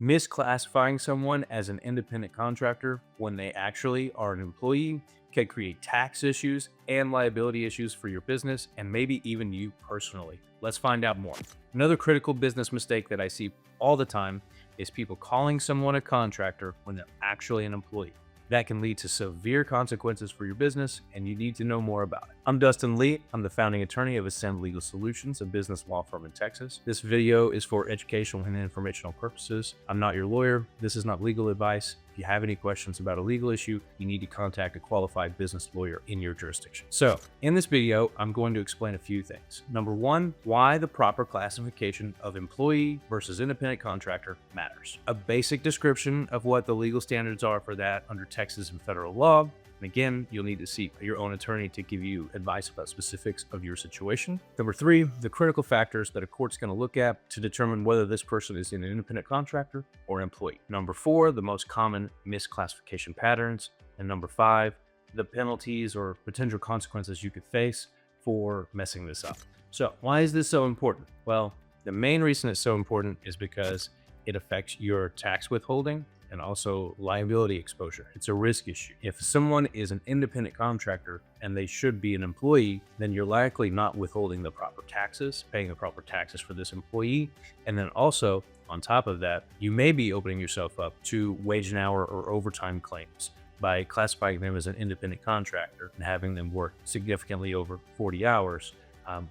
Misclassifying someone as an independent contractor when they actually are an employee can create tax issues and liability issues for your business and maybe even you personally. Let's find out more. Another critical business mistake that I see all the time is people calling someone a contractor when they're actually an employee. That can lead to severe consequences for your business, and you need to know more about it. I'm Dustin Lee. I'm the founding attorney of Ascend Legal Solutions, a business law firm in Texas. This video is for educational and informational purposes. I'm not your lawyer. This is not legal advice. If you have any questions about a legal issue, you need to contact a qualified business lawyer in your jurisdiction. So in this video, I'm going to explain a few things. Number one, why the proper classification of employee versus independent contractor matters. A basic description of what the legal standards are for that under Texas and federal law. And again, you'll need to seek your own attorney to give you advice about specifics of your situation. Number three, the critical factors that a court's going to look at to determine whether this person is an independent contractor or employee. Number four, the most common misclassification patterns. And number five, the penalties or potential consequences you could face for messing this up. So why is this so important? Well, the main reason it's so important is because it affects your tax withholding and also liability exposure. It's a risk issue. If someone is an independent contractor and they should be an employee, then you're likely not withholding the proper taxes, paying the proper taxes for this employee. And then also, on top of that, you may be opening yourself up to wage and hour or overtime claims by classifying them as an independent contractor and having them work significantly over 40 hours.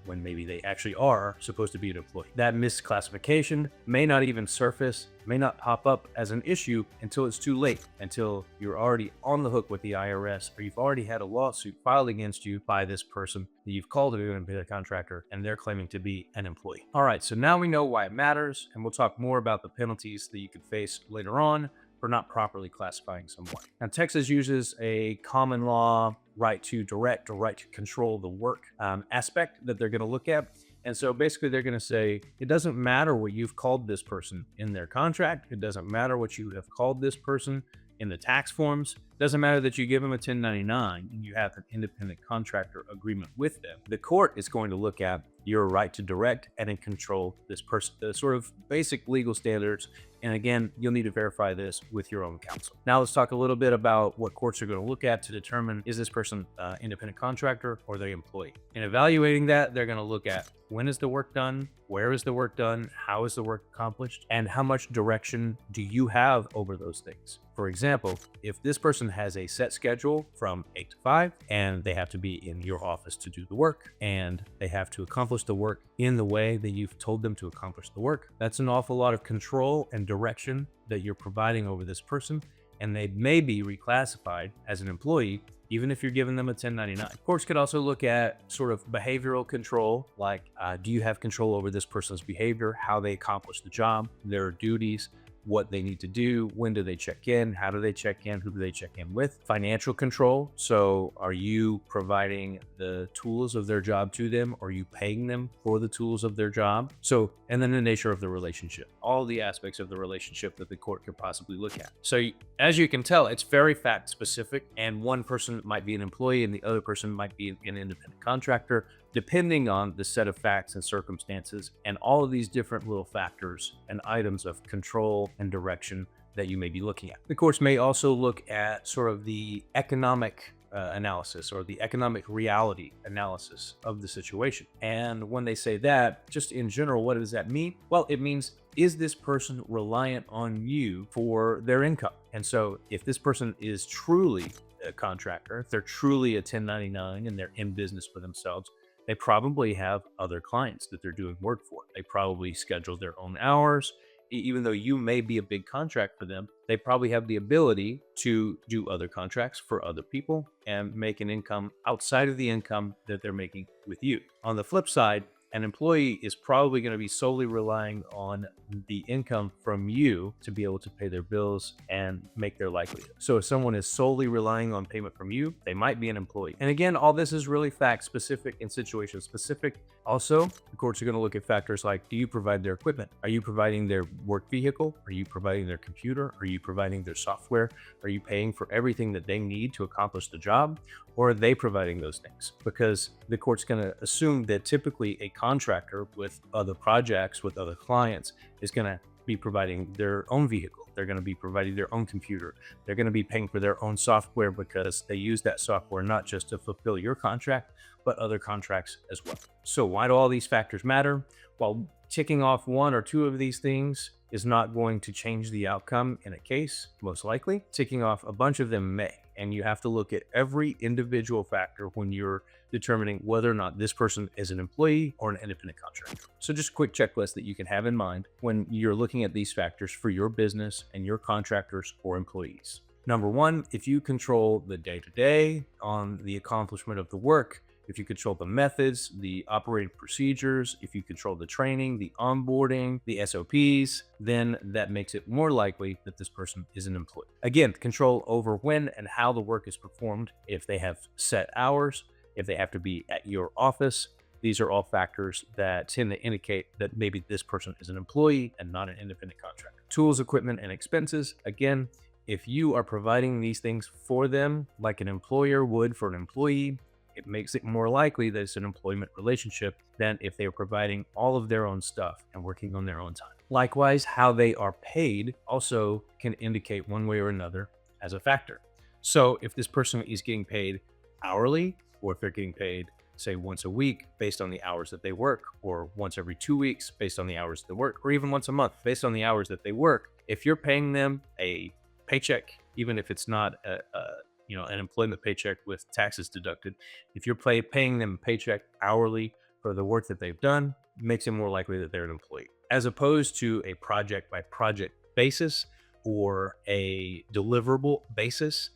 When maybe they actually are supposed to be an employee. That misclassification may not even surface, may not pop up as an issue until it's too late, until you're already on the hook with the IRS, or you've already had a lawsuit filed against you by this person that you've called an independent contractor and they're claiming to be an employee. All right, so now we know why it matters, and we'll talk more about the penalties that you could face later on for not properly classifying someone. Now, Texas uses a common law right to direct or right to control the work aspect that they're going to look at. And so basically they're going to say, it doesn't matter what you've called this person in their contract. It doesn't matter what you have called this person in the tax forms. It doesn't matter that you give them a 1099 and you have an independent contractor agreement with them. The court is going to look at your right to direct and in control this person, the sort of basic legal standards. And again, you'll need to verify this with your own counsel. Now let's talk a little bit about what courts are going to look at to determine, is this person independent contractor or the employee? In evaluating that, they're going to look at, when is the work done? Where is the work done? How is the work accomplished? And how much direction do you have over those things? For example, if this person has a set schedule from 8 to 5 and they have to be in your office to do the work and they have to accomplish the work in the way that you've told them to accomplish the work, that's an awful lot of control and direction that you're providing over this person, and they may be reclassified as an employee even if you're giving them a 1099. Courts could also look at sort of behavioral control, like do you have control over this person's behavior, how they accomplish the job, their duties, what they need to do, when do they check in, how do they check in, who do they check in with. Financial control, so are you providing the tools of their job to them? Or are you paying them for the tools of their job? So, and then the nature of the relationship, all the aspects of the relationship that the court could possibly look at. So as you can tell, it's very fact specific, and one person might be an employee and the other person might be an independent contractor, depending on the set of facts and circumstances and all of these different little factors and items of control and direction that you may be looking at. The courts may also look at sort of the economic analysis or the economic reality analysis of the situation. And when they say that, just in general, what does that mean? Well, it means, is this person reliant on you for their income? And so if this person is truly a contractor, if they're truly a 1099 and they're in business for themselves, they probably have other clients that they're doing work for. They probably schedule their own hours. Even though you may be a big contract for them, they probably have the ability to do other contracts for other people and make an income outside of the income that they're making with you. On the flip side, an employee is probably going to be solely relying on the income from you to be able to pay their bills and make their livelihood. So if someone is solely relying on payment from you, they might be an employee. And again, all this is really fact specific and situation specific. Also, the courts are going to look at factors like, do you provide their equipment? Are you providing their work vehicle? Are you providing their computer? Are you providing their software? Are you paying for everything that they need to accomplish the job? Or are they providing those things? Because the court's going to assume that typically a contractor with other projects, with other clients, is going to be providing their own vehicle. They're going to be providing their own computer. They're going to be paying for their own software because they use that software not just to fulfill your contract, but other contracts as well. So why do all these factors matter? Well, ticking off one or two of these things is not going to change the outcome in a case, most likely. Ticking off a bunch of them may. And you have to look at every individual factor when you're determining whether or not this person is an employee or an independent contractor. So just a quick checklist that you can have in mind when you're looking at these factors for your business and your contractors or employees. Number one, if you control the day-to-day on the accomplishment of the work, if you control the methods, the operating procedures, if you control the training, the onboarding, the SOPs, then that makes it more likely that this person is an employee. Again, control over when and how the work is performed, if they have set hours, if they have to be at your office. These are all factors that tend to indicate that maybe this person is an employee and not an independent contractor. Tools, equipment, and expenses. Again, if you are providing these things for them like an employer would for an employee, it makes it more likely that it's an employment relationship than if they are providing all of their own stuff and working on their own time. Likewise, how they are paid also can indicate one way or another as a factor. So if this person is getting paid hourly, or if they're getting paid, say, once a week based on the hours that they work, or once every 2 weeks based on the hours they work, or even once a month based on the hours that they work, if you're paying them a paycheck, even if it's not an employment paycheck with taxes deducted, if you're paying them a paycheck hourly for the work that they've done, it makes it more likely that they're an employee, as opposed to a project by project basis or a deliverable basis,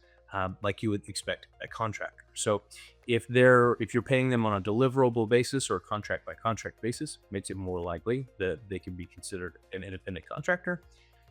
like you would expect a contractor. So if you're paying them on a deliverable basis or a contract by contract basis, makes it more likely that they can be considered an independent contractor.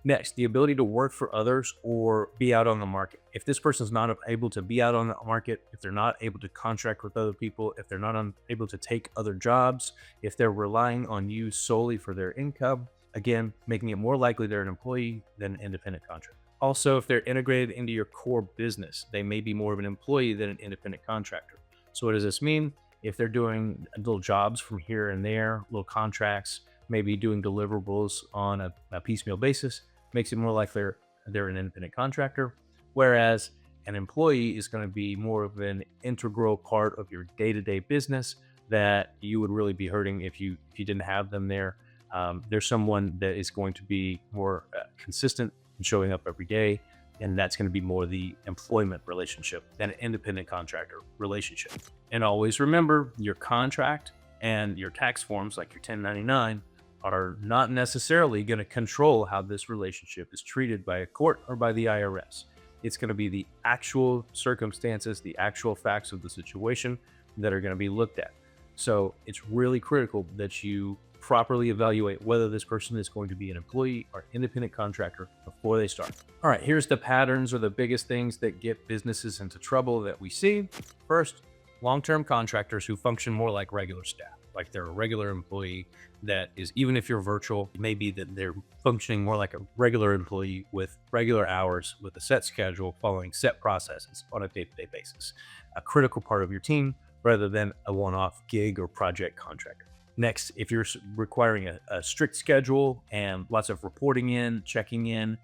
Next, the ability to work for others or be out on the market. If this person's not able to be out on the market, if they're not able to contract with other people, if they're not able to take other jobs, if they're relying on you solely for their income, again, making it more likely they're an employee than an independent contractor. Also, if they're integrated into your core business, they may be more of an employee than an independent contractor. So what does this mean? If they're doing little jobs from here and there, little contracts, maybe doing deliverables on a piecemeal basis, makes it more likely they're an independent contractor, whereas an employee is going to be more of an integral part of your day-to-day business that you would really be hurting if you didn't have them there. There's someone that is going to be more consistent and showing up every day, and that's going to be more the employment relationship than an independent contractor relationship. And always remember, your contract and your tax forms, like your 1099, are not necessarily going to control how this relationship is treated by a court or by the IRS. It's going to be the actual circumstances, the actual facts of the situation that are going to be looked at. So it's really critical that you properly evaluate whether this person is going to be an employee or independent contractor before they start. All right, here's the patterns or the biggest things that get businesses into trouble that we see. First, long-term contractors who function more like regular staff, like they're a regular employee that is, even if you're virtual, maybe that they're functioning more like a regular employee with regular hours, with a set schedule, following set processes on a day-to-day basis. A critical part of your team rather than a one-off gig or project contractor. Next, if you're requiring a strict schedule and lots of reporting in, checking in,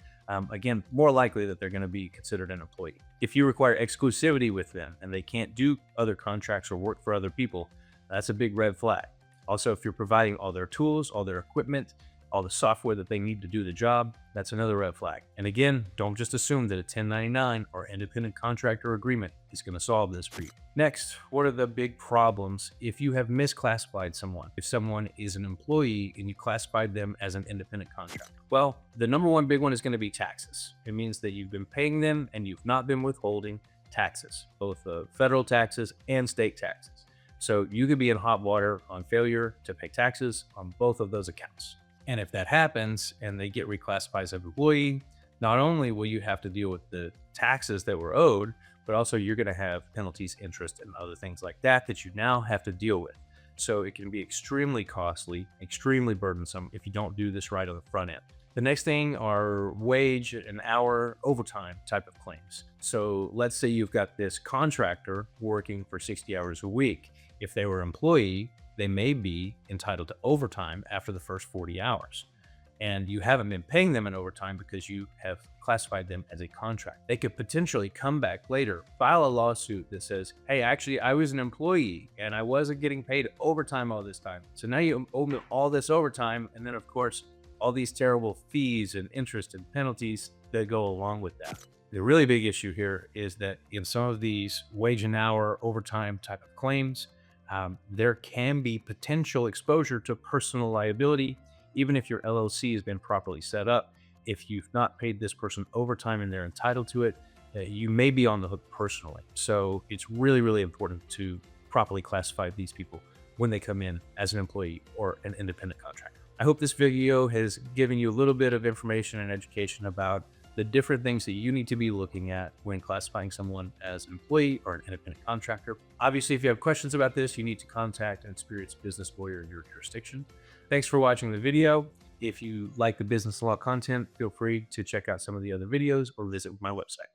again, more likely that they're going to be considered an employee. If you require exclusivity with them and they can't do other contracts or work for other people, that's a big red flag. Also, if you're providing all their tools, all their equipment, all the software that they need to do the job, that's another red flag. And again, don't just assume that a 1099 or independent contractor agreement is going to solve this for you. Next, what are the big problems if you have misclassified someone? If someone is an employee and you classified them as an independent contractor? Well, the number one big one is going to be taxes. It means that you've been paying them and you've not been withholding taxes, both federal taxes and state taxes. So you could be in hot water on failure to pay taxes on both of those accounts. And if that happens and they get reclassified as an employee, not only will you have to deal with the taxes that were owed, but also you're going to have penalties, interest, and other things like that you now have to deal with. So it can be extremely costly, extremely burdensome if you don't do this right on the front end. The next thing are wage and hour overtime type of claims. So let's say you've got this contractor working for 60 hours a week. If they were an employee, they may be entitled to overtime after the first 40 hours. and you haven't been paying them in overtime because you have classified them as a contract. They could potentially come back later, file a lawsuit that says, hey, actually, I was an employee and I wasn't getting paid overtime all this time. So now you owe me all this overtime. And then, of course, all these terrible fees and interest and penalties that go along with that. The really big issue here is that in some of these wage and hour overtime type of claims, there can be potential exposure to personal liability, even if your LLC has been properly set up. If you've not paid this person overtime and they're entitled to it, you may be on the hook personally. So it's really, really important to properly classify these people when they come in as an employee or an independent contractor. I hope this video has given you a little bit of information and education about the different things that you need to be looking at when classifying someone as an employee or an independent contractor. Obviously, if you have questions about this, you need to contact an experienced business lawyer in your jurisdiction. Thanks for watching the video. If you like the business law content, feel free to check out some of the other videos or visit my website.